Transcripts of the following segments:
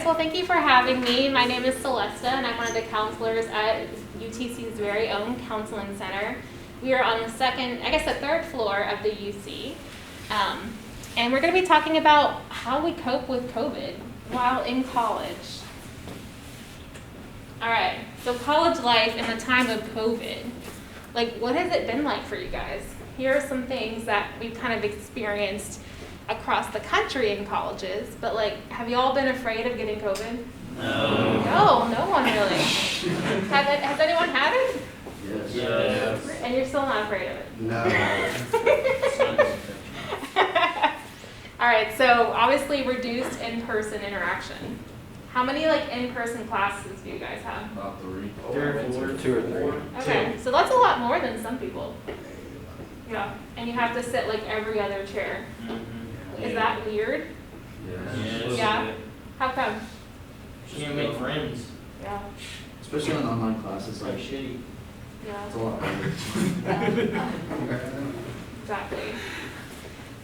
Well, thank you for having me. My name is Celesta, and I'm one of the counselors at UTC's very own counseling center. We are on the third floor of the UC, and we're going to be talking about how we cope with COVID while in college. All right, so college life in the time of COVID. Like, what has it been like for you guys? Here are some things that we've kind of experienced across the country in colleges, but like, have you all been afraid of getting COVID? No. No one really. Has anyone had it? Yes. And you're still not afraid of it? No. All right, so obviously reduced in-person interaction. How many like in-person classes do you guys have? About 3. 2 or 3. Okay, so that's a lot more than some people. Yeah, and you have to sit like every other chair. Is that weird? Yes. Yeah. How come? You can't make friends. Yeah. Especially on online classes, Like like, shitty. Yeah. it's a lot harder. Exactly.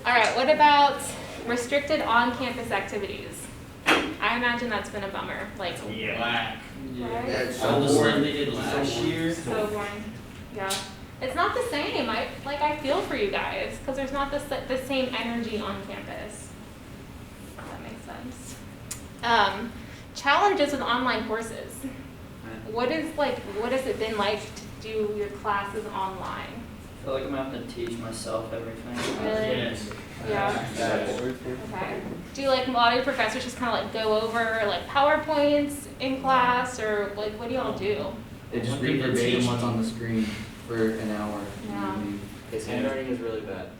All right, what about restricted on-campus activities? I imagine that's been a bummer. Like, Whack. right? it's All the so stuff boring. they did last year. So boring. Yeah. It's not the same. I feel for you guys because there's not the same energy on campus. If that makes sense. Challenges with online courses. What has it been like to do your classes online? I feel like I'm gonna have to teach myself everything. Really? Yes. Yeah. Okay. Do you like a lot of your professors just kind of like go over like PowerPoints in class, or like what do y'all do? They just One read thing to verbatim teach what's me. on the screen for an hour. Yeah. His handwriting is really bad.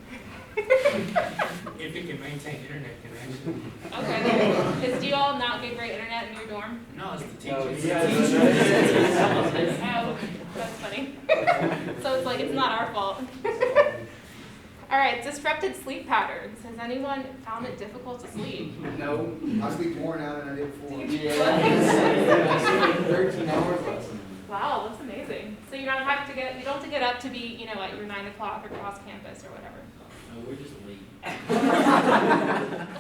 If you can maintain internet connection. Okay. Because do you all not get great internet in your dorm? No, it's the No, teachers. yeah, Oh, that's funny. So it's like it's not our fault. All right, disrupted sleep patterns. Has anyone found it difficult to sleep? No, I sleep more now than I did before. I sleep 13 hours less. Wow, that's amazing. So you don't have to get up to be, at your 9 o'clock across campus or whatever. No, we're just late.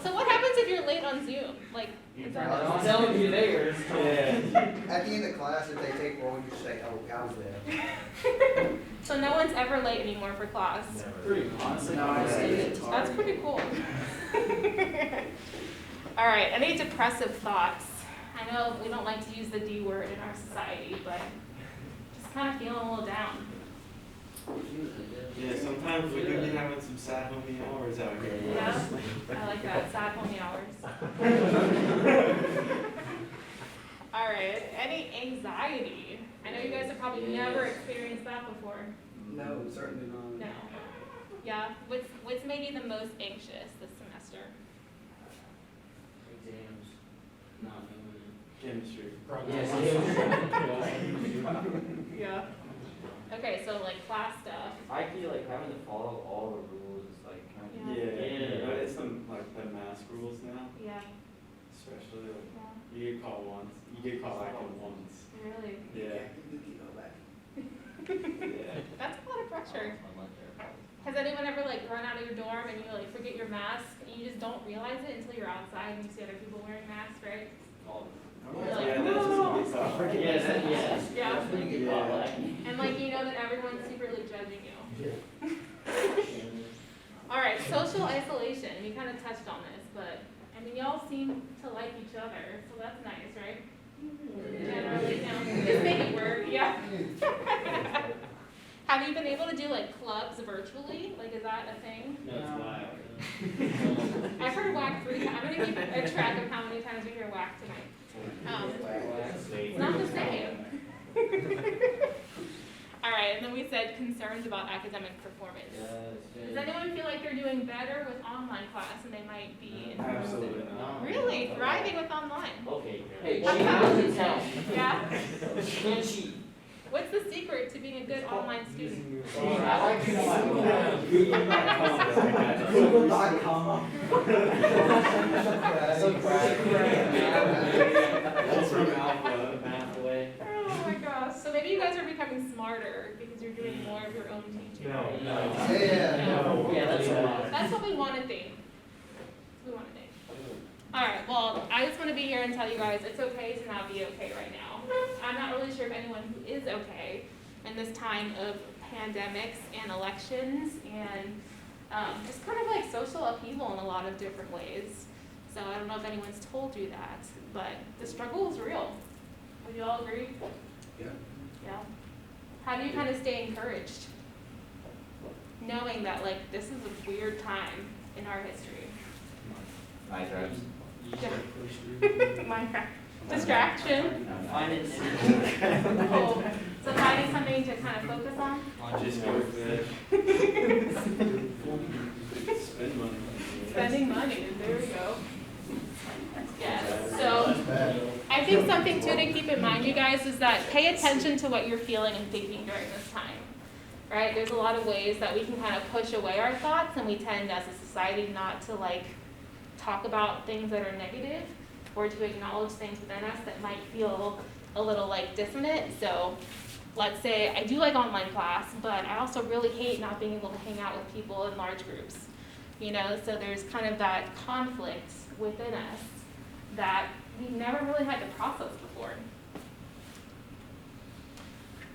So what happens if you're late on Zoom? Like, is that I'm telling you there. At the end of class, if they take one, you just say, oh, I was there. so no one's ever late anymore for class? Pretty honestly, no, I see it. That's pretty cool. All right, any depressive thoughts? I know we don't like to use the D word in our society, but just kind of feeling a little down. Yeah, sometimes we do be having some sad homie hours out here. Yeah, I like that, sad homie hours. All right, any anxiety? I know you guys have probably never experienced that before. No, certainly not. No. Yeah, what's made you the most anxious this semester? Exams. Not doing it. Chemistry. Yeah. Okay, so like class stuff. I feel like having to follow all the rules is like kind of. Yeah, but it's some like the mask rules now, Yeah. especially like Yeah. you get caught once, you get caught like once. Really? Yeah. Yeah. That's a lot of pressure. Has anyone ever like run out of your dorm and you like forget your mask and you just don't realize it until you're outside and you see other people wearing masks, right? Yeah, that's just gonna be tough. Yes. Yeah. When you get caught lacking. And like you know that everyone's secretly judging you. All right, social isolation. We kind of touched on this, but I mean y'all seem to like each other, so that's nice, right? Generally, this may be weird, yeah. Have you been able to do like clubs virtually? Like, is that a thing? No, it's wild. I've heard whack 3 times. I'm gonna keep a track of how many times we hear whack tonight. It's not the same. All right, and then we said concerns about academic performance. Does anyone feel like they're doing better with online class than they might be in person? Absolutely not. Really? Thriving with online? Okay. Hey, How cheat come? doesn't count. Yeah? Can't cheat. What's the secret to being a good online student? I like Google.com. That's from Alpha, math away. Oh my gosh. So maybe you guys are becoming smarter because you're doing more of your own teaching. No. Yeah, that's a lot. That's what we want to think. We want to think. All right. Well, I I just want to be here and tell you guys it's okay to not be okay right now. I'm not really sure of anyone who is okay in this time of pandemics and elections and just kind of like social upheaval in a lot of different ways. So I don't know if anyone's told you that, but the struggle is real. Would you all agree? Yeah. Yeah. How do you kind of stay encouraged, knowing that like this is a weird time in our history? Minecraft. You just gotta push through. Minecraft. Distraction. Find it. Oh, so finding something to kind of focus on? Just go fish. Spend money. Spending money, there we go. Yes, so I think something too to keep in mind, you guys, is that pay attention to what you're feeling and thinking during this time, right? There's a lot of ways that we can kind of push away our thoughts, and we tend as a society not to like talk about things that are negative or to acknowledge things within us that might feel a little like dissonant. So let's say I do like online class, but I also really hate not being able to hang out with people in large groups, you know? So there's kind of that conflict within us that we've never really had to process before.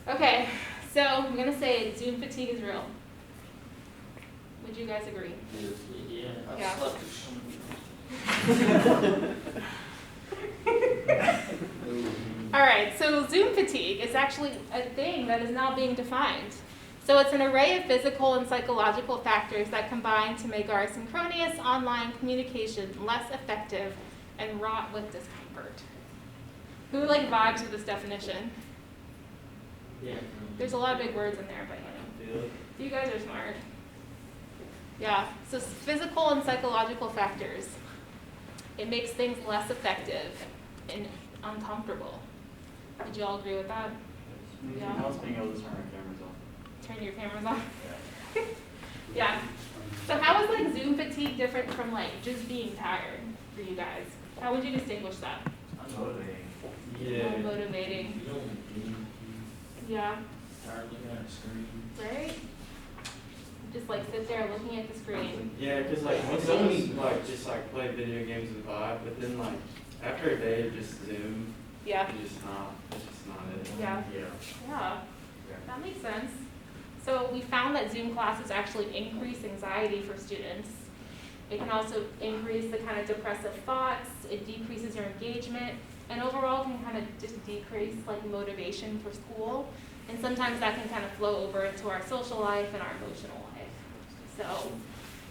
Okay, so I'm gonna say Zoom fatigue is real. Would you guys agree? Yeah. Yeah. All right, so Zoom fatigue is actually a thing that is now being defined. So it's an array of physical and psychological factors that combine to make our synchronous online communication less effective and wrought with discomfort. Who like vibes with this definition? Yeah. There's a lot of big words in there, but you know, you guys are smart. Yeah, so physical and psychological factors. It makes things less effective and uncomfortable. Would you all agree with that? Yeah. How's being able to turn our cameras off? Turn your cameras on. Yeah. So how is like Zoom fatigue different from like just being tired for you guys? How would you distinguish that? Unmotivating. Yeah. Motivating. You don't need Yeah. tired looking at a screen. Right? Just like sit there looking at the screen. Yeah, cause like some like just like play video games and vibe, but then like after a day of just Zoom, Yeah. it's just not it. Yeah. Yeah. That makes sense. So we found that Zoom classes actually increase anxiety for students. It can also increase the kind of depressive thoughts, it decreases your engagement, and overall can kind of just decrease like motivation for school. And sometimes that can kind of flow over into our social life and our emotional life. So,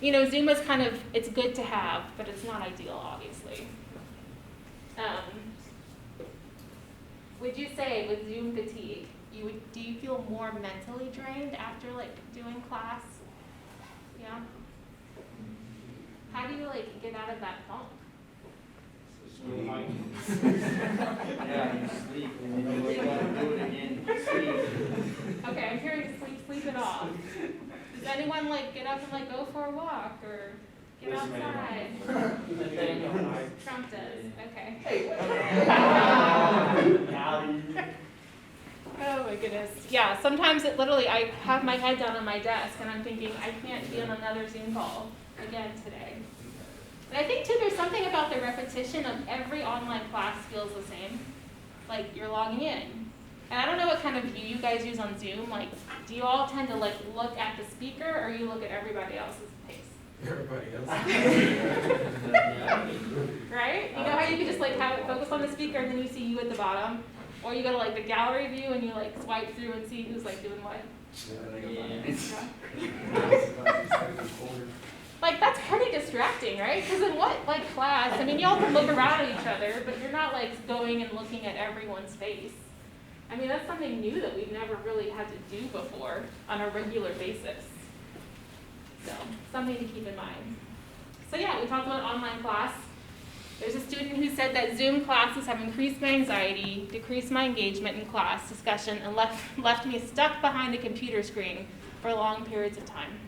you know, Zoom is kind of, it's good to have, but it's not ideal, obviously. Would you say with Zoom fatigue, do you feel more mentally drained after like doing class? Yeah? How do you like get out of that funk? Yeah, you sleep and then you wake up and do it again, sleep. Okay, I'm hearing sleep it off. Does anyone like get up and like go for a walk or get outside? Trump does, okay. Oh my goodness. Yeah, sometimes it literally, I have my head down on my desk and I'm thinking, I can't be on another Zoom call again today. But I think too, there's something about the repetition of every online class feels the same. Like you're logging in. And I don't know what kind of view you guys use on Zoom. Like, do you all tend to like look at the speaker or you look at everybody else's face? Everybody else. Right? You know how you can just like have it focus on the speaker and then you see you at the bottom? Or you go to like the gallery view and you like swipe through and see who's like doing what? Like that's pretty distracting, right? Because in what like class, I mean y'all can look around at each other, but you're not like going and looking at everyone's face. I mean that's something new that we've never really had to do before on a regular basis. So something to keep in mind. So yeah, we talked about online class. There's a student who said that Zoom classes have increased my anxiety, decreased my engagement in class discussion, and left me stuck behind a computer screen for long periods of time.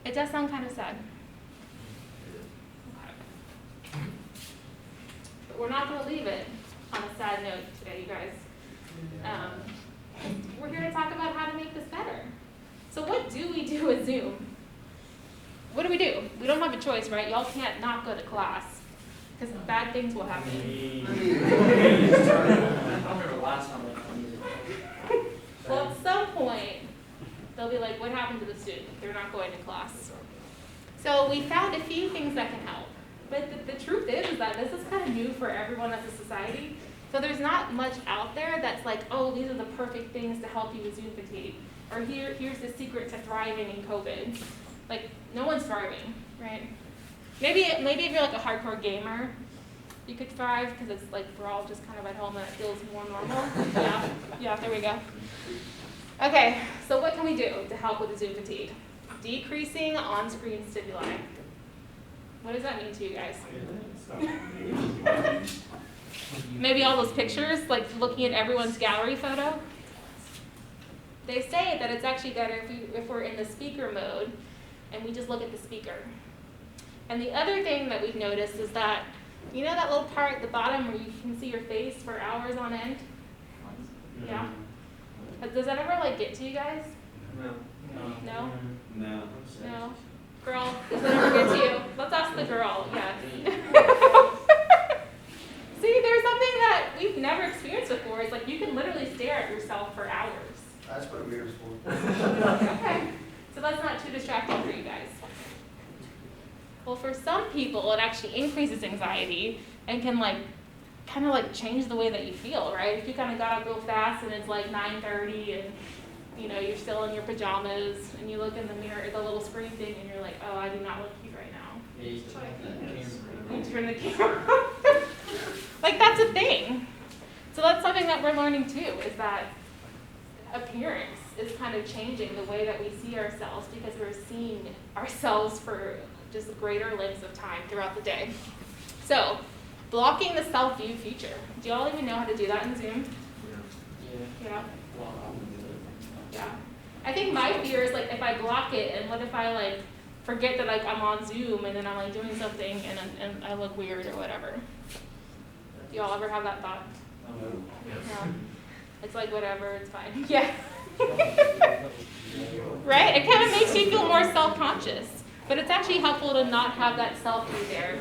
It does sound kind of sad. Okay. But we're not going to leave it on a sad note today, you guys. We're here to talk about how to make this better. So what do we do with Zoom? What do? We don't have a choice, right? Y'all can't not go to class. because bad things will happen. I remember last time I used it. Well, at some point, they'll be like, what happened to the student? They're not going to class. So we found a few things that can help. But the truth is that this is kind of new for everyone as a society. So there's not much out there that's like, oh, these are the perfect things to help you with Zoom fatigue. Or here's the secret to thriving in COVID. Like, no one's thriving, right? Maybe if you're like a hardcore gamer, you could thrive because it's like we're all just kind of at home and it feels more normal. Yeah, there we go. Okay, so what can we do to help with the Zoom fatigue? Decreasing on-screen stimuli. What does that mean to you guys? Maybe all those pictures, like looking at everyone's gallery photo? They say that it's actually better if we're in the speaker mode and we just look at the speaker. And the other thing that we've noticed is that, you know that little part at the bottom where you can see your face for hours on end? Yeah? Does that ever like get to you guys? No? No. No? Girl, does that ever get to you? Let's ask the girl, yes. See, there's something that we've never experienced before. It's like you can literally stare at yourself for hours. That's what weird is for. Okay, so that's not too distracting for you guys. Well, for some people, it actually increases anxiety and can kind of change the way that you feel, right? If you kind of got up real fast and it's like 9:30 and you're still in your pajamas and you look in the mirror, the little screen thing, and you're like, oh, I do not look cute right now. Yeah, you still have that camera. You turn the camera off. Like, that's a thing. So that's something that we're learning too, is that appearance is kind of changing the way that we see ourselves because we're seeing ourselves for just greater lengths of time throughout the day. So, blocking the self-view feature. Do y'all even know how to do that in Zoom? Yeah. Yeah. I think my fear is if I block it, and what if I forget that I'm on Zoom and then I'm doing something and I look weird or whatever. Do y'all ever have that thought? No. It's whatever, it's fine. Yeah. Right? It kind of makes you feel more self-conscious, but it's actually helpful to not have that self-view there.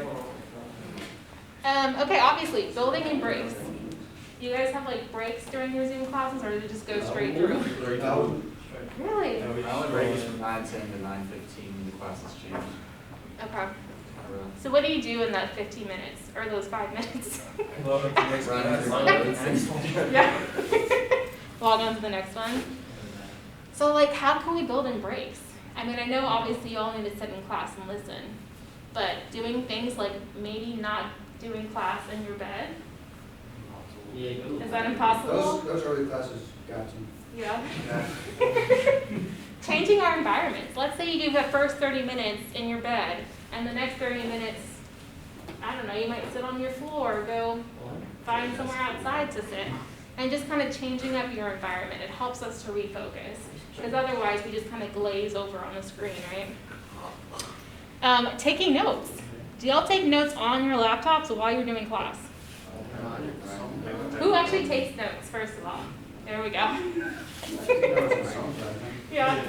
Okay, obviously, building in breaks. You guys have breaks during your Zoom classes, or do you just go straight through? No. Really? I would break is from 9:10 to 9:15 when the classes change. Okay. So what do you do in that 15 minutes, or those 5 minutes? Yeah. Log on to the next one. So how can we build in breaks? I mean, I know obviously you all need to sit in class and listen, but doing things like maybe not doing class in your bed, Yeah, go. is that impossible? Those early classes got to. Yeah. Yeah. Changing our environments. Let's say you do the first 30 minutes in your bed, and the next 30 minutes, I don't know, you might sit on your floor or go find somewhere outside to sit. And just kind of changing up your environment. It helps us to refocus. Because otherwise, we just kind of glaze over on the screen, right? Taking notes. Do y'all take notes on your laptops while you're doing class? Who actually takes notes, first of all? There we go. Yeah.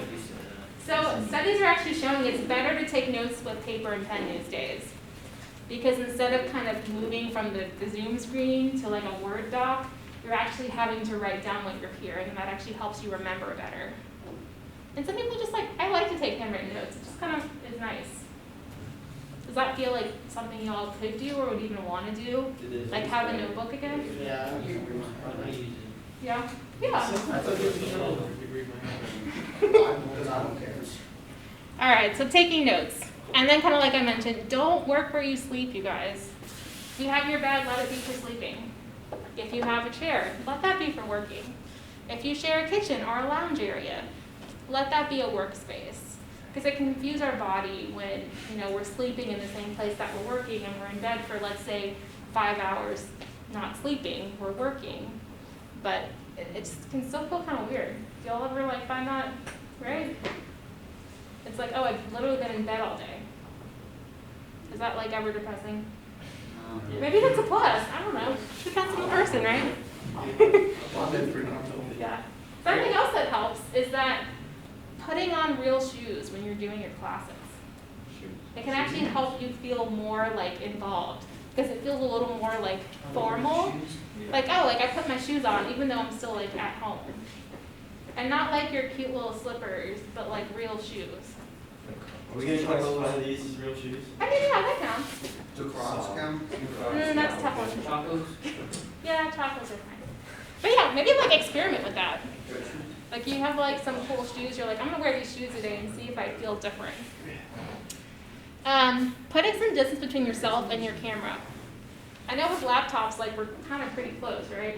So studies are actually showing it's better to take notes with paper and pen these days. Because instead of kind of moving from the Zoom screen to a Word doc, you're actually having to write down what you're hearing, and that actually helps you remember better. And some people just I like to take handwritten notes. It just kind of is nice. Does that feel like something y'all could do or would even want to do? Have a notebook again? Yeah, I use it. Yeah? Yeah. Because I don't care. All right, so taking notes. And then kind of like I mentioned, don't work where you sleep, you guys. If you have your bed, let it be for sleeping. If you have a chair, let that be for working. If you share a kitchen or a lounge area, let that be a workspace. Because it can confuse our body when we're sleeping in the same place that we're working and we're in bed for, let's say, 5 hours not sleeping, we're working. But it can still feel kind of weird. Do y'all ever find that, right? It's oh, I've literally been in bed all day. Is that ever depressing? Maybe that's a plus. I don't know. Depends on the person, right? Yeah. Something else that helps is that putting on real shoes when you're doing your classes. It can actually help you feel more involved. because it feels a little more like formal. Like, oh, like I put my shoes on even though I'm still like at home. And not like your cute little slippers, but like real shoes. Are we gonna classify these as real shoes? I mean, yeah, that counts. Do Crocs count? That's a tough one. Chacos? Yeah, chocolates are fine. But yeah, maybe like experiment with that. Like you have like some cool shoes, you're like, I'm gonna wear these shoes today and see if I feel different. Putting some distance between yourself and your camera. I know with laptops, like we're kind of pretty close, right?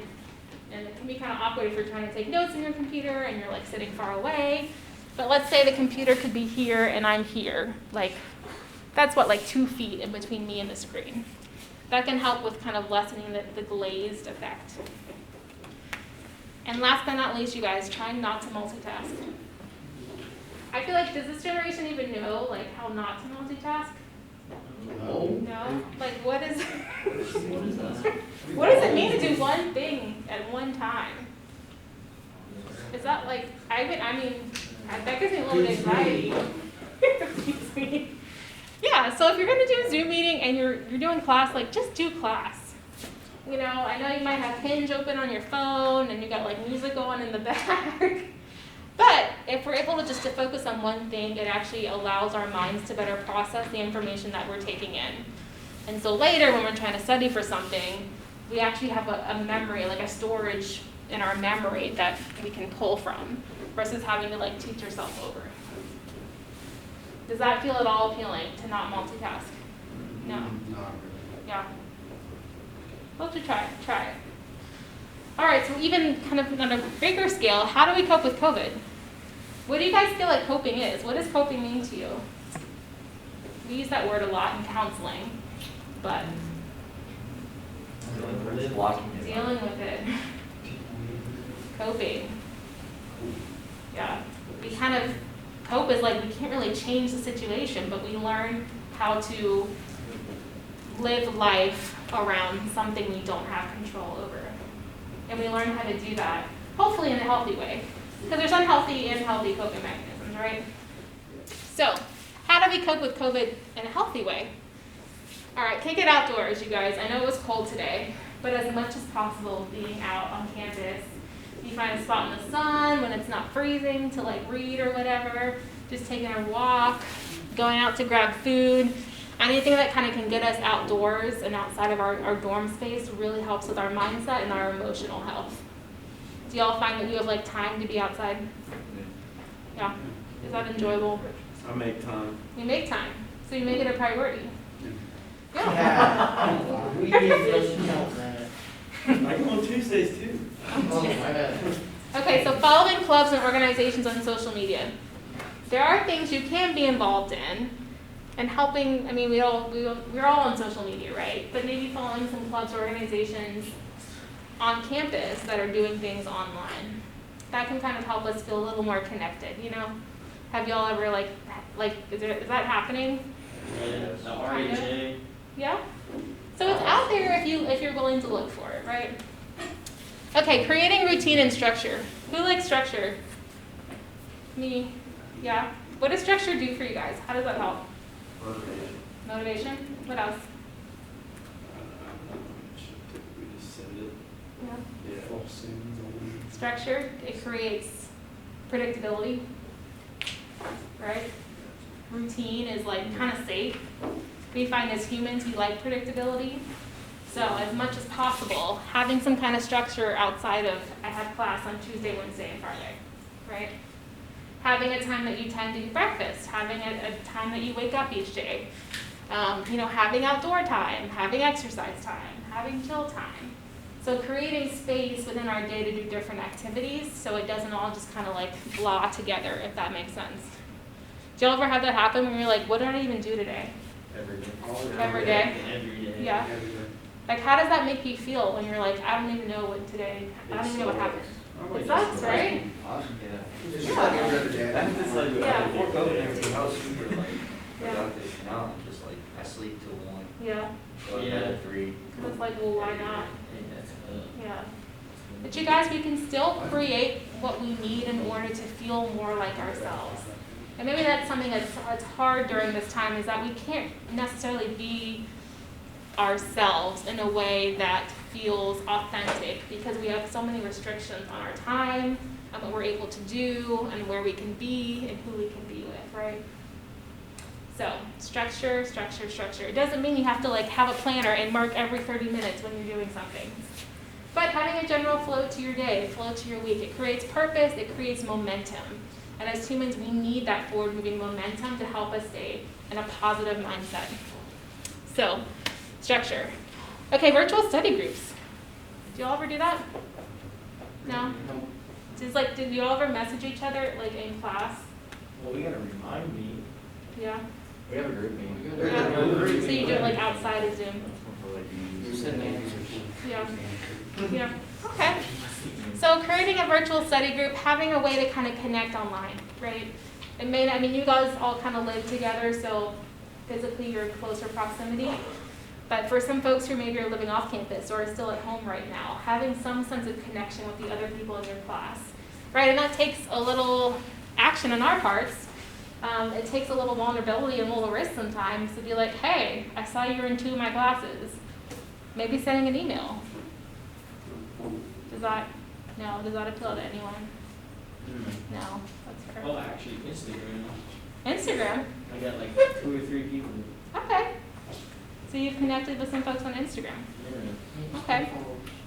And it can be kind of awkward if you're trying to take notes in your computer and you're like sitting far away. But let's say the computer could be here and I'm here. Like, that's what, like 2 feet in between me and the screen. That can help with kind of lessening the glazed effect. And last but not least, you guys, trying not to multitask. I feel like, does this generation even know like how not to multitask? No? Like what is What is that? what does it mean to do one thing at one time? Is that like that gives me a little bit of anxiety. Excuse me. Yeah, so if you're gonna do a Zoom meeting and you're doing class, like just do class. You know, I know you might have Hinge open on your phone and you got like music going in the back. But if we're able to focus on one thing, it actually allows our minds to better process the information that we're taking in. And so later when we're trying to study for something, we actually have a memory, like a storage in our memory that we can pull from versus having to like teach yourself over. Does that feel at all appealing to not multitask? No? Not really. Yeah. We'll have to try it. All right, so even kind of on a bigger scale, how do we cope with COVID? What do you guys feel like coping is? What does coping mean to you? We use that word a lot in counseling, but dealing with it. Coping. Yeah. We kind of cope is like we can't really change the situation, but we learn how to live life around something we don't have control over. And we learn how to do that, hopefully in a healthy way. Because there's unhealthy and healthy coping mechanisms, right? So, how do we cope with COVID in a healthy way? All right, kick it outdoors, you guys. I know it was cold today, but as much as possible being out on campus. You find a spot in the sun when it's not freezing to like read or whatever, just taking a walk, going out to grab food. Anything that kind of can get us outdoors and outside of our dorm space really helps with our mindset and our emotional health. Do y'all find that you have like time to be outside? Yeah. Is that enjoyable? I make time. You make time, so you make it a priority. Yeah. Yeah. We need those help, man. I go on Tuesdays too. Okay, so following clubs and organizations on social media. There are things you can be involved in. And helping, I mean, we're all on social media, right? But maybe following some clubs or organizations on campus that are doing things online. That can kind of help us feel a little more connected, you know? Have y'all ever is that happening? Yeah, the RHA. Yeah? So it's out there if you're willing to look for it, right? Okay, creating routine and structure. Who likes structure? Me? Yeah? What does structure do for you guys? How does that help? Motivation. Motivation? What else? We just said it. Yeah. Yeah. Structure, it creates predictability, right? Routine is like kind of safe. We find as humans we like predictability. So as much as possible, having some kind of structure outside of, I have class on Tuesday, Wednesday, and Friday, right? Having a time that you tend to eat breakfast, having a time that you wake up each day, having outdoor time, having exercise time, having chill time. So creating space within our day to do different activities so it doesn't all just kind of like blah together, if that makes sense. Do y'all ever have that happen when you're like, what did I even do today? Every day. Every day? Every day. Yeah. Like how does that make you feel when you're like, I don't even know what today, I don't even know what happened? It sucks, right? Awesome, yeah. It's just like every other day. It's like Yeah. Before COVID, everything else super like Yeah. productive. Now I'm just like, I sleep till 1, Yeah. go to bed at 3. And it's like, well, why not? Yeah. Yeah. But you guys, we can still create what we need in order to feel more like ourselves. And maybe that's something that's hard during this time is that we can't necessarily be ourselves in a way that feels authentic, because we have so many restrictions on our time and what we're able to do and where we can be and who we can be with, right? So structure, structure, structure. It doesn't mean you have to like have a planner and mark every 30 minutes when you're doing something. But having a general flow to your day, flow to your week, it creates purpose, it creates momentum. And as humans, we need that forward-moving momentum to help us stay in a positive mindset. So, structure. Okay, virtual study groups. Do y'all ever do that? No? Did you all ever message each other like in class? Well, we gotta remind me. Yeah? We have a group meeting. Yeah. So you do it like outside of Zoom? You said names. Yeah. Yeah. Okay. So creating a virtual study group, having a way to kind of connect online, right? It may not, I mean, you guys all kind of live together, so physically you're in closer proximity. But for some folks who maybe are living off campus or are still at home right now, having some sense of connection with the other people in your class, right? And that takes a little action on our parts. It takes a little vulnerability and a little risk sometimes to be like, hey, I saw you were in 2 of my classes. Maybe sending an email. Does that appeal to anyone? No, that's fair. Oh, actually, Instagram. Instagram? I got like 2 or 3 people. Okay. So you've connected with some folks on Instagram. Yeah. Okay.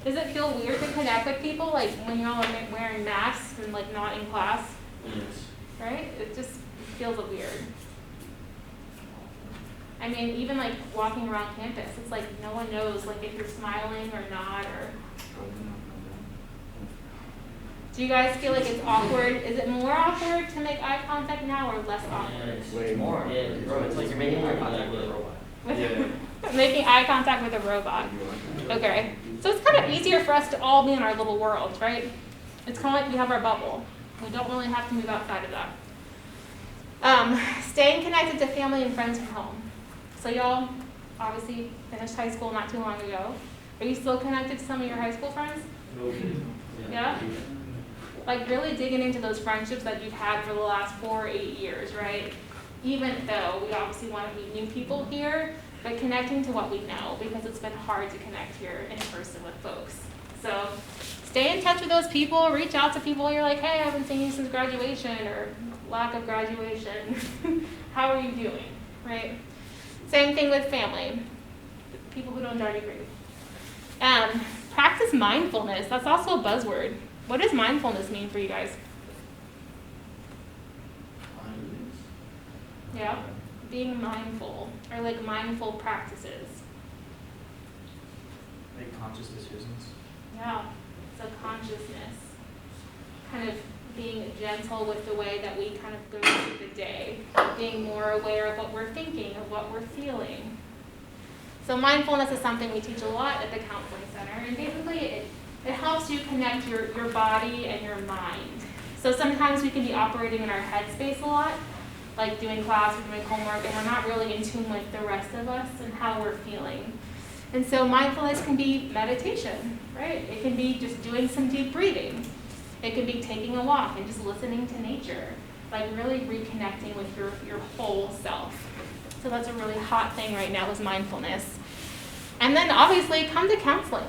Does it feel weird to connect with people like when you're all wearing masks and like not in class? Yes. Right? It just feels weird. I mean, even like walking around campus, it's like no one knows like if you're smiling or not, or do you guys feel like it's awkward? Is it more awkward to make eye contact now or less awkward? Way more. Yeah, bro, it's like you're making eye contact with a robot. Making eye contact with a robot. Okay. So it's kind of easier for us to all be in our little world, right? It's kind of like we have our bubble. We don't really have to move outside of that. Staying connected to family and friends from home. So y'all obviously finished high school not too long ago. Are you still connected to some of your high school friends? Yeah? Like really digging into those friendships that you've had for the last 4 or 8 years, right? Even though we obviously want to meet new people here, but connecting to what we know, because it's been hard to connect here in person with folks. So stay in touch with those people, reach out to people you're like, hey, I haven't seen you since graduation or lack of graduation. How are you doing, right? Same thing with family, people who don't already agree. Practice mindfulness. That's also a buzzword. What does mindfulness mean for you guys? Yeah, being mindful, or like mindful practices. Make conscious decisions. Yeah, so consciousness, kind of being gentle with the way that we kind of go through the day, being more aware of what we're thinking, of what we're feeling. So mindfulness is something we teach a lot at the Counseling Center, and basically it helps you connect your body and your mind. So sometimes we can be operating in our headspace a lot, like doing class or doing homework, and we're not really in tune with the rest of us and how we're feeling. And so mindfulness can be meditation, right? It can be just doing some deep breathing. It can be taking a walk and just listening to nature, like really reconnecting with your whole self. So that's a really hot thing right now is mindfulness. And then obviously come to counseling.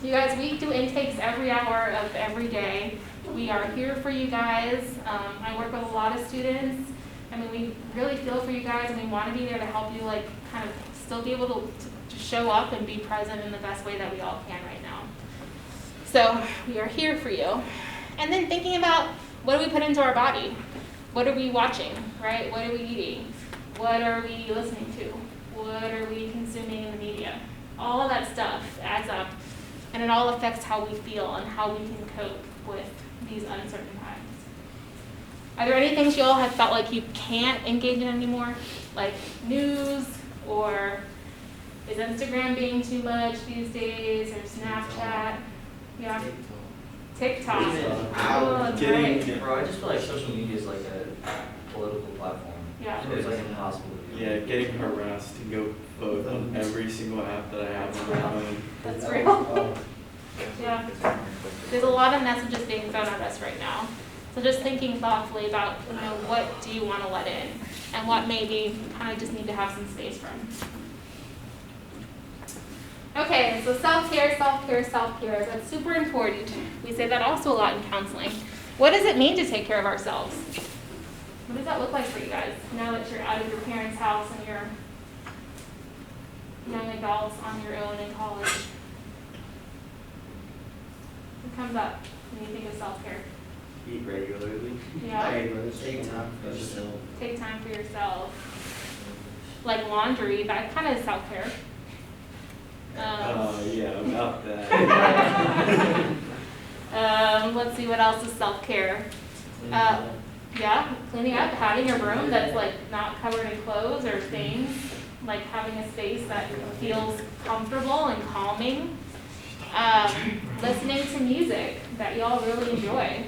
You guys, we do intakes every hour of every day. We are here for you guys. I work with a lot of students. I mean, we really feel for you guys, and we want to be there to help you, like, kind of still be able to show up and be present in the best way that we all can right now. So we are here for you. And then thinking about what do we put into our body? What are we watching, right? What are we eating? What are we listening to? What are we consuming in the media? All of that stuff adds up, and it all affects how we feel and how we can cope with these uncertain times. Are there any things you all have felt like you can't engage in anymore? Like news, or is Instagram being too much these days, or Snapchat? Yeah. TikTok. Oh, that's right. Bro, I just feel like social media is like a political platform. Yeah. So it's like impossible. Yeah, getting harassed to go vote on every single app that I have on my phone. That's real. Yeah. There's a lot of messages being thrown at us right now. So just thinking thoughtfully about, what do you want to let in, and what maybe you kind of just need to have some space from. Okay, so self-care, self-care, self-care. That's super important. We say that also a lot in counseling. What does it mean to take care of ourselves? What does that look like for you guys now that you're out of your parents' house and you're young adults on your own in college? What comes up when you think of self-care? Eat regularly. Yeah, Take time for yourself. take time for yourself. Like laundry, that kind of is self-care. Yeah, about that. Let's see, what else is self-care? Yeah, cleaning up, having a room that's like not covered in clothes or things, like having a space that feels comfortable and calming. Listening to music that y'all really enjoy.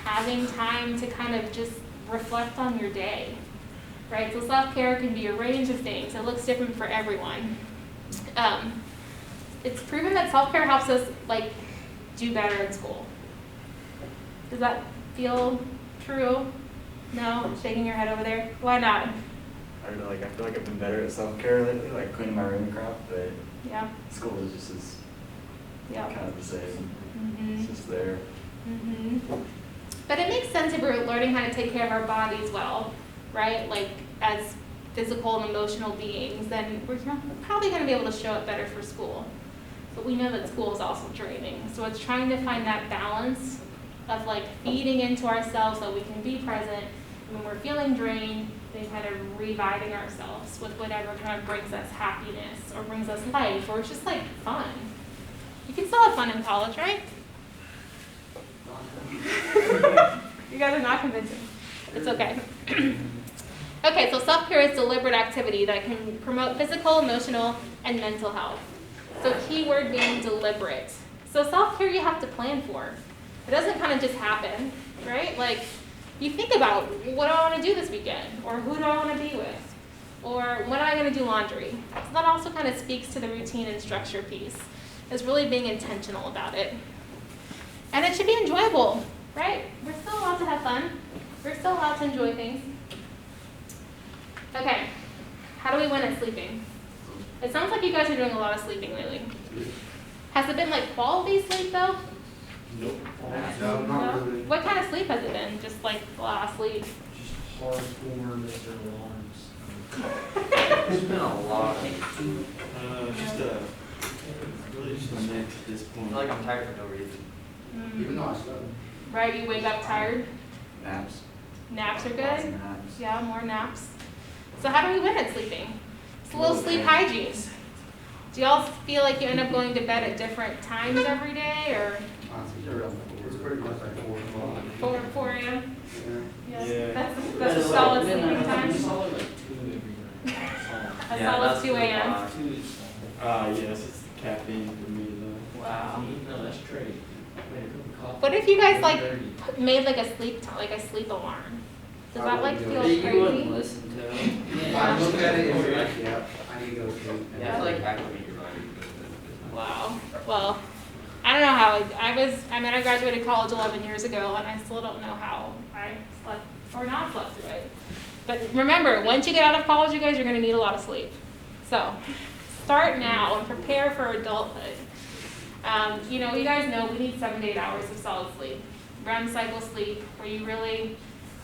Having time to kind of just reflect on your day, right? So self-care can be a range of things. It looks different for everyone. It's proven that self-care helps us like do better in school. Does that feel true? No? Shaking your head over there? Why not? I don't know, like I feel like I've been better at self-care lately, like cleaning my room and crap, but Yeah. school is just as Yeah. kind of the same. Mhm. It's just there. Mhm. But it makes sense if we're learning how to take care of our bodies well, right? Like as physical and emotional beings, then we're probably going to be able to show up better for school. But we know that school is also draining. So it's trying to find that balance of like feeding into ourselves so we can be present. And when we're feeling drained, then kind of reviving ourselves with whatever kind of brings us happiness or brings us life or it's just like fun. You can still have fun in college, right? You guys are not convincing. It's okay. Okay, so self-care is deliberate activity that can promote physical, emotional, and mental health. So keyword being deliberate. So self-care you have to plan for. It doesn't kind of just happen, right? Like you think about what do I want to do this weekend? Or who do I want to be with? Or when am I going to do laundry? So that also kind of speaks to the routine and structure piece. Is really being intentional about it. And it should be enjoyable, right? We're still allowed to have fun. We're still allowed to enjoy things. Okay, how do we win at sleeping? It sounds like you guys are doing a lot of sleeping lately. Has it been like quality sleep though? Nope. No, not really. What kind of sleep has it been? Just like a lot of sleep? Just hardcore Mr. Alarms. It's been a lot. Really just a mix at this I point. feel like I'm tired for no reason. Even though I slept. Right, you wake up tired? Naps. Naps are Lots good? of naps. Yeah, more naps. So how do we win at sleeping? It's a little sleep hygiene. Do y'all feel like you end up going to bed at different times every day or It's pretty much like 4 o'clock. 4 a.m.? Yeah. Yes. Yeah. That's a solid sleeping Midnight, time? solid like 2 every night. A solid 2 a.m.? 2 is Yes, it's the caffeine for me though. Wow. No, that's trade. What if you guys like made like a sleep alarm? Does that like feel You wouldn't crazy? listen to him. I look at it and be like, yeah, I need to go to sleep. Yeah, I feel like acclimate your body. Wow. Well, I don't know how I graduated college 11 years ago and I still don't know how I slept or not slept through it. But remember, once you get out of college, you guys are going to need a lot of sleep. So start now and prepare for adulthood. You guys know we need 7 to 8 hours of solid sleep. REM cycle sleep, where you really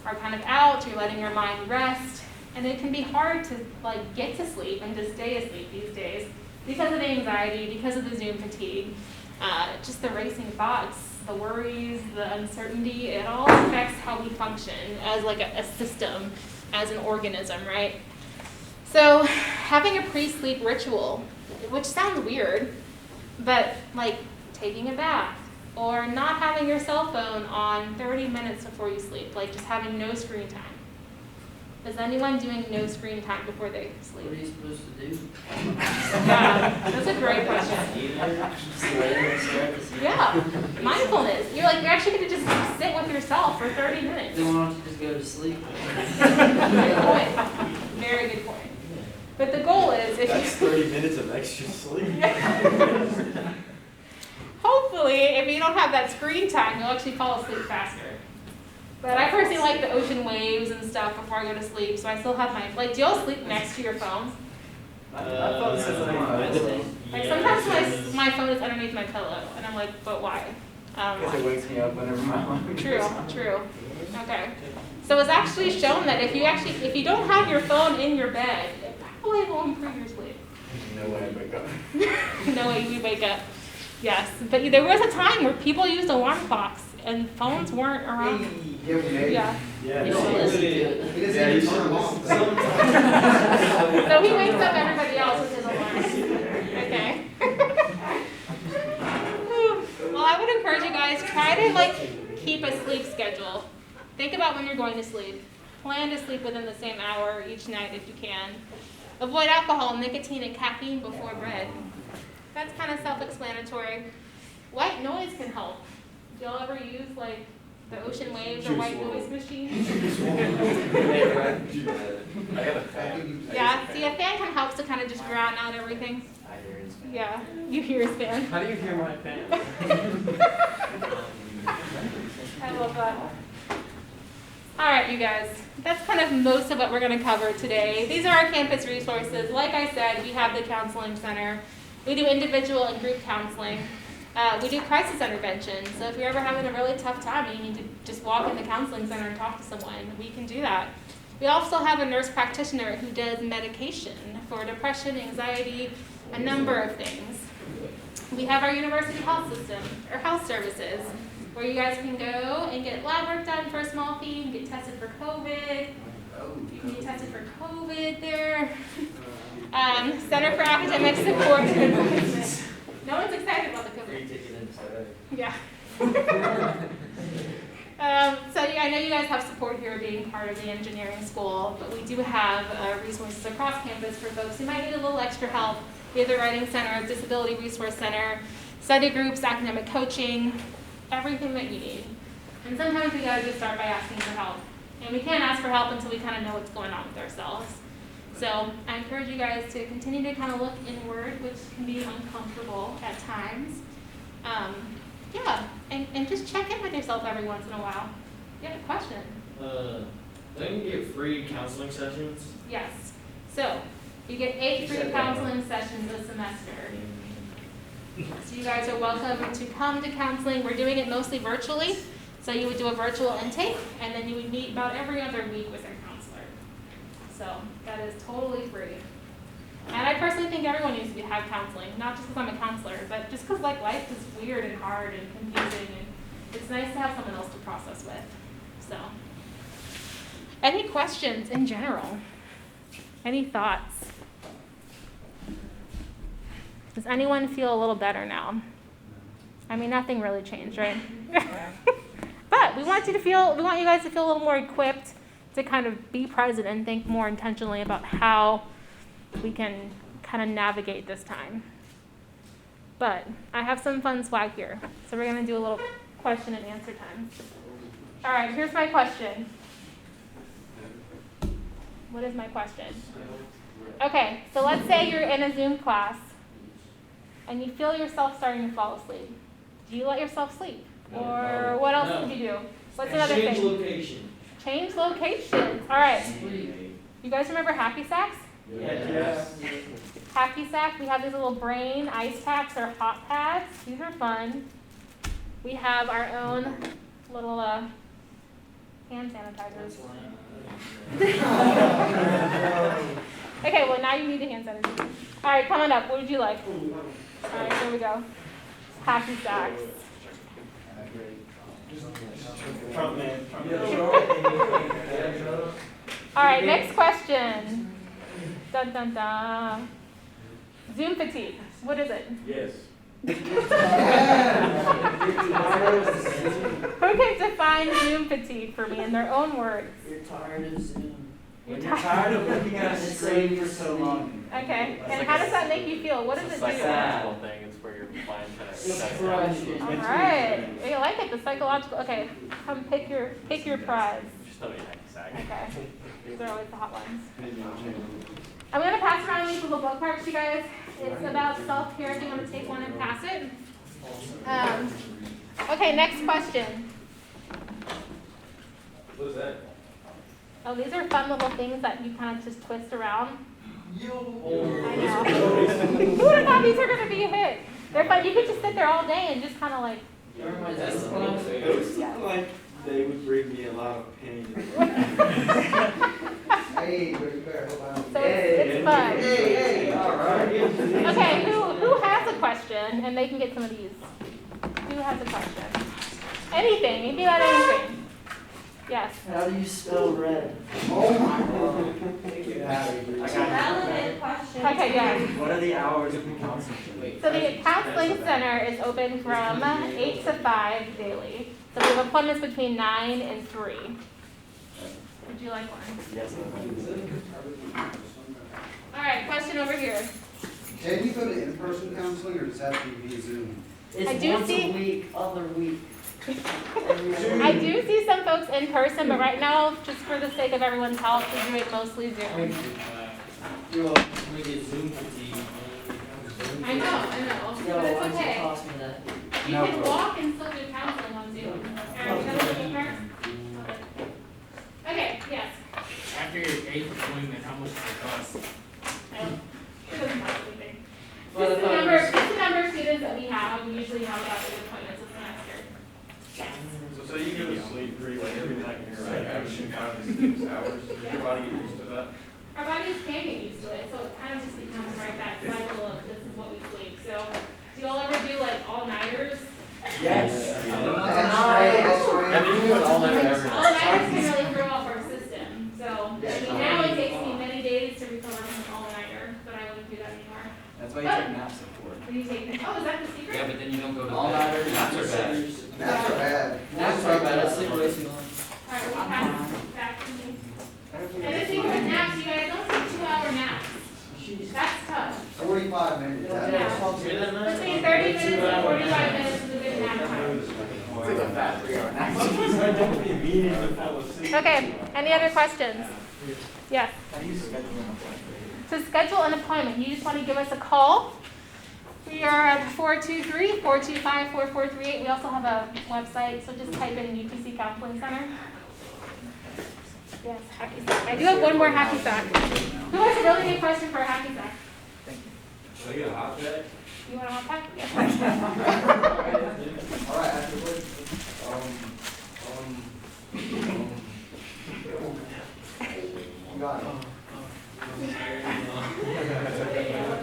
are kind of out, you're letting your mind rest, and it can be hard to like get to sleep and to stay asleep these days because of the anxiety, because of the Zoom fatigue, just the racing thoughts, the worries, the uncertainty. It all affects how we function as like a system, as an organism, right? So having a pre-sleep ritual, which sounds weird, but like taking a bath or not having your cell phone on 30 minutes before you sleep, like just having no screen time. Is anyone doing no screen time before they sleep? What are you supposed to do? That's a great question. Just lay there and stare at the ceiling? Yeah, mindfulness. You're actually gonna just sit with yourself for 30 minutes. Then why don't you just go to sleep? Good point. Very good point. But the goal is if That's you 30 minutes of extra sleep. hopefully, if you don't have that screen time, you'll actually fall asleep faster. But I personally like the ocean waves and stuff before I go to sleep, so I still have my, do y'all sleep next to your phone? I thought it said something about it. Like sometimes my phone is underneath my pillow, and I'm like, but why? Because it wakes me up whenever my alarm goes True, off. true. Okay. So it's actually shown that if you don't have your phone in your bed, it probably will improve your sleep. No way I wake up. No way you wake up. Yes, but there was a time where people used alarm clocks and phones weren't around. Yeah. Yeah, You no, should listen to He it. doesn't Yeah, you even should turn them on. So he wakes up everybody else with his alarm. Okay. Well, I would encourage you guys, try to keep a sleep schedule. Think about when you're going to sleep. Plan to sleep within the same hour each night if you can. Avoid alcohol, nicotine, and caffeine before bed. That's kind of self-explanatory. White noise can help. Do y'all ever use the ocean waves or white noise machines? I got a fan. Yeah, see, a fan can help to kind of just drown out everything. I hear his fan. Yeah, you hear his fan. How do you hear my fan? I love that. All right, you guys. That's kind of most of what we're going to cover today. These are our campus resources. Like I said, we have the counseling center. We do individual and group counseling. We do crisis intervention. So if you're ever having a really tough time and you need to just walk in the counseling center and talk to someone, we can do that. We also have a nurse practitioner who does medication for depression, anxiety, a number of things. We have our university health system, or health services, where you guys can go and get lab work done for a small fee and get tested for COVID. You can get tested for COVID there. Center for Academic Support and Advancement. No one's excited about the COVID. Yeah. I know you guys have support here being part of the engineering school, but we do have resources across campus for folks who might need a little extra help. We have the Writing Center, Disability Resource Center, study groups, academic coaching, everything that you need. And sometimes we gotta just start by asking for help. And we can't ask for help until we kind of know what's going on with ourselves. So I encourage you guys to continue to kind of look inward, which can be uncomfortable at times. And just check in with yourself every once in a while. You have a question? Don't you get free counseling sessions? Yes. So you get 8 free counseling sessions a semester. So you guys are welcome to come to counseling. We're doing it mostly virtually. So you would do a virtual intake, and then you would meet about every other week with your counselor. So that is totally free. And I personally think everyone needs to have counseling, not just because I'm a counselor, but just because life is weird and hard and confusing, and it's nice to have someone else to process with. So, any questions in general? Any thoughts? Does anyone feel a little better now? I mean, nothing really changed, right? But we want you guys to feel a little more equipped to kind of be present and think more intentionally about how we can kind of navigate this time. But I have some fun swag here. So we're going to do a little question and answer time. All right, here's my question. What is my question? Okay, so let's say you're in a Zoom class and you feel yourself starting to fall asleep. Do you let yourself sleep? Or what else would you do? What's another thing? Change location. Change locations. All right. You guys remember hacky sacks? Yes. Hacky sack, we have these little brain ice packs or hot pads. These are fun. We have our own little hand sanitizers. Okay, well now you need a hand sanitizer. All right, come on up. What would you like? All right, here we go. Hacky sacks. All right, next question. Dun dun dun. Zoom fatigue. What is it? Yes. Who can define Zoom fatigue for me in their own words? You're tired of Zoom. When you're tired of looking at a screen for so long. Okay, and how does that make you feel? What does it do? Psychological thing is where your mind kind of shuts down. All right, I like it. The psychological. Okay, come pick your prize. Just tell me a hacky sack. Okay, these are always the hot ones. I'm gonna pass around these little bookmarks, you guys. It's about self-care. If you want to take one and pass it. Okay, next question. What is that? Oh, these are fun little things that you kind of just twist around. I know. Who would have thought these were gonna be a hit? They're fun. You could just sit there all day and just kind of like. Those look like they would bring me a lot of pain. Hey, but you better hope I don't. So it's fun. Hey, all right. Okay, who has a question? And they can get some of these. Who has a question? Anything. Maybe about anything. Yes. How do you spell red? Oh my God. Relevant question. Okay, yes. What are the hours of the counseling? So the counseling center is open from 8 to 5 daily. So we have appointments between 9 and 3. Would you like one? Yes. All right, question over here. Can you go to in-person counseling or does that have to be via Zoom? I It's do once see- a week, other week. I do see some folks in person, but right now, just for the sake of everyone's health, we're doing mostly Zoom. You'll get Zoom fatigue. I know, Yo, but it's why does it okay. cost me that? You can walk and still do counseling on Zoom. Aaron, you got a little part? Okay, yes. After your 8th appointment, how much does it cost? It doesn't cost anything. Well, Just if I was- the number of students that we have, we usually have about 8 appointments a semester. Yes. So you go to sleep pretty like every night in your right action 5 to 6 hours. Does your body get used to that? Our bodies can get used to it, so it kind of just becomes right that cycle of this is what we sleep. So, do y'all ever do like all-nighters? Yes. That's right, that's right. I've been doing all night every night. All-nighters can really throw off our system. So, I mean, now it takes me many days to recover from an all-nighter, but I wouldn't do that anymore. That's why you take naps at 4. What do you take? Oh, is that the secret? Yeah, but then you don't go to All bed. nighters. Naps are bad. Naps are bad. Naps are bad, I sleep way too long. All right, will you pass back to me? And the thing with naps, you guys don't take 2-hour naps. That's tough. 45 minutes. Yeah. Between 30 minutes and 45 minutes is a good nap time. It's like a fat 3-hour nap. I don't be meaning to fall asleep. Okay, any other questions? Yes. How do you schedule an appointment? To schedule an appointment, you just want to give us a call. We are at 423-425-4438. We also have a website, so just type in UTC Counseling Center. Yes, hacky sack. I do have one more hacky sack. Who has a really good question for a hacky sack? Should I get a hot bag? You want a hot pack? Yeah. All right, afterwards. You got it.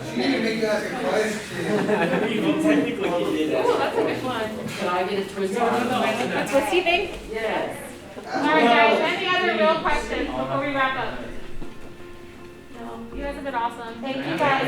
She didn't make you ask a question. Well, technically he did Ooh, ask. that's a good one. Can I get a twist? That's what you think? Yes. All right, guys, any other real questions before we wrap up? No, you guys have been awesome. Thank you guys.